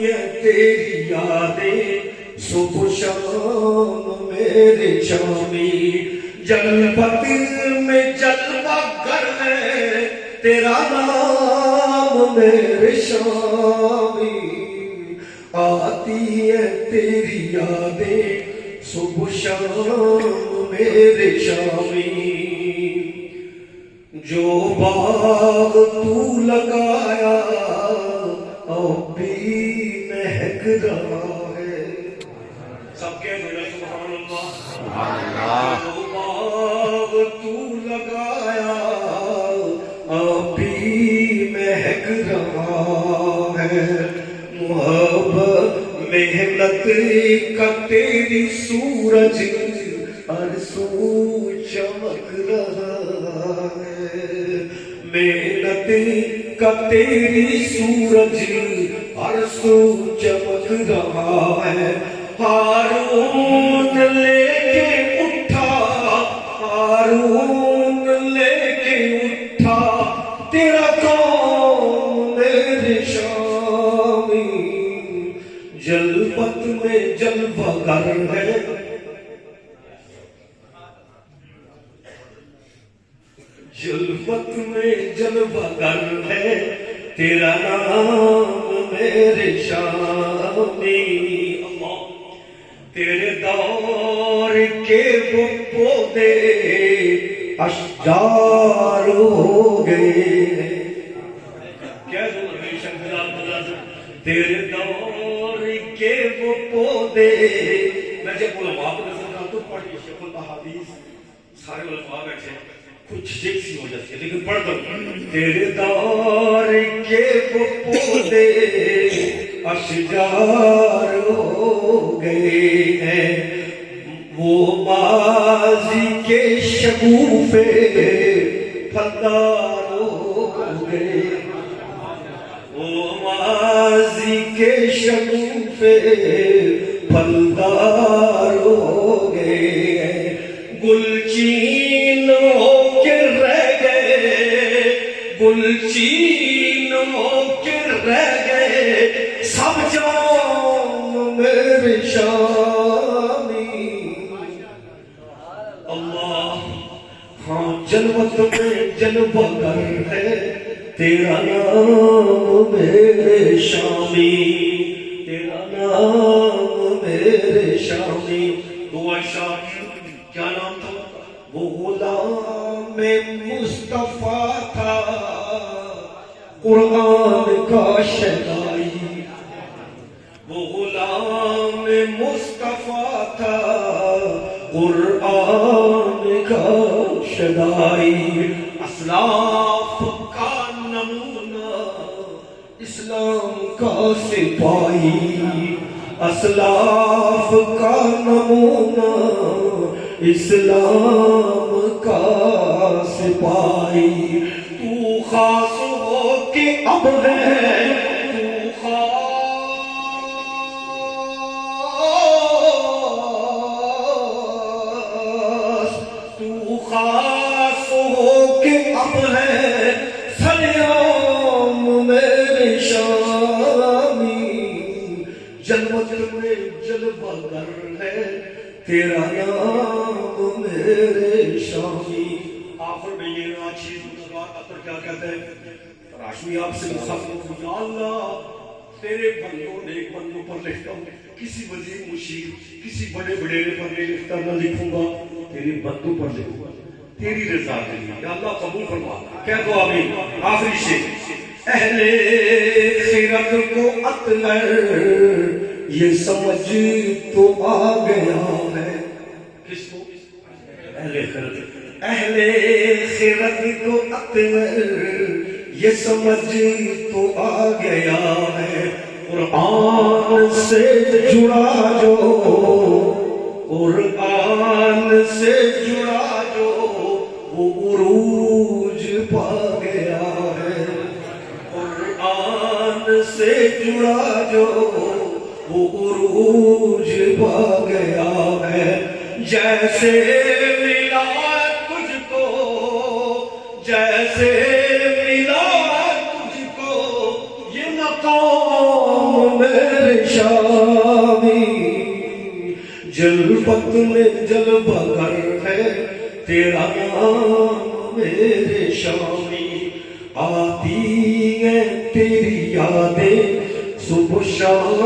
ہیں تیری یادیں صبح شام میرے شامی جلوت میں جلوہ گر ہے تیرا نام میرے شامی آتی ہے تیری یادیں صبح شام میرے شامی جو باغ تو لگایا اب بھی مہک رہا ہے سب کہہ دیں سبحان اللہ جو باغ تو لگایا اب بھی مہک رہا ہے محبت محنت کا تیری سورج ہر سو چمک رہا ہے محنت کا تیری سورج ہر سو چمک رہا ہے ہارون لے کے اٹھا ہارون لے کے اٹھا تیرا قوم میرے شامی جلوت میں جلوہ گر ہے جلوت میں جلوہ گر ہے تیرا نام میرے شامی تیرے دور کے وہ پودے اشجار ہو گئے کیا تیرے دور کے وہ پودے میں جب علماء کو نظر کرتا ہوں پڑھی شیخ الحدیث سارے علماء بیٹھے کچھ جیسی ہو جاتی ہے لیکن پڑھ دو تیرے دور کے وہ پودے اشجار ہو گئے ہیں وہ ماضی کے شگوفے پھلدار ہو گئے وہ ماضی کے شگوفے پھلدار ہو گئے ہیں گلچین ہو کے رہ گئے گلچین ہو کے رہ گئے سب جام میرے شامی اللہ ہاں جلوت میں جلوہ گر ہے تیرا نام میرے شامی تیرا نام میرے شامی دعا شامی کیا نام تھا وہ غلام مصطفیٰ تھا قرآن کا شہدائی وہ غلام مصطفیٰ تھا قرآن کا شہدائی اسلاف کا نمونہ اسلام کا سپاہی اسلاف کا نمونہ اسلام کا سپاہی تو خاص ہو کے اب ہے تو خاص ہو کے اب ہے سلیام میرے شامی جلوت میں جلوہ گر ہے تیرا نام میرے شامی آخر میں یہ چیز کیا کہتے ہیں راشمی آپ سے مخاطب ہوں یا اللہ تیرے بندوں نیک بندوں پر لکھتا ہوں کسی وزیر مشیر کسی بڑے بڑے پر نہیں لکھتا نہ لکھوں گا تیرے بندوں پر لکھوں گا تیری رضا کے لیے یا اللہ قبول فرما کہہ دو آمین آخری شیء اہل خیرت کو اطلر یہ سمجھ تو آ گیا ہے کس کو اہل خیرت کو اطلر یہ سمجھ تو آ گیا ہے قرآن سے جڑا جو قرآن سے جڑا جو وہ عروج پا گیا ہے قرآن سے جڑا جو وہ عروج پا گیا ہے جیسے ملا تجھ کو جیسے ملا تجھ کو یہ مقام میرے شامی جلوت میں جلوہ گر ہے تیرا نام میرے شامی آتی ہیں تیری یادیں صبح شام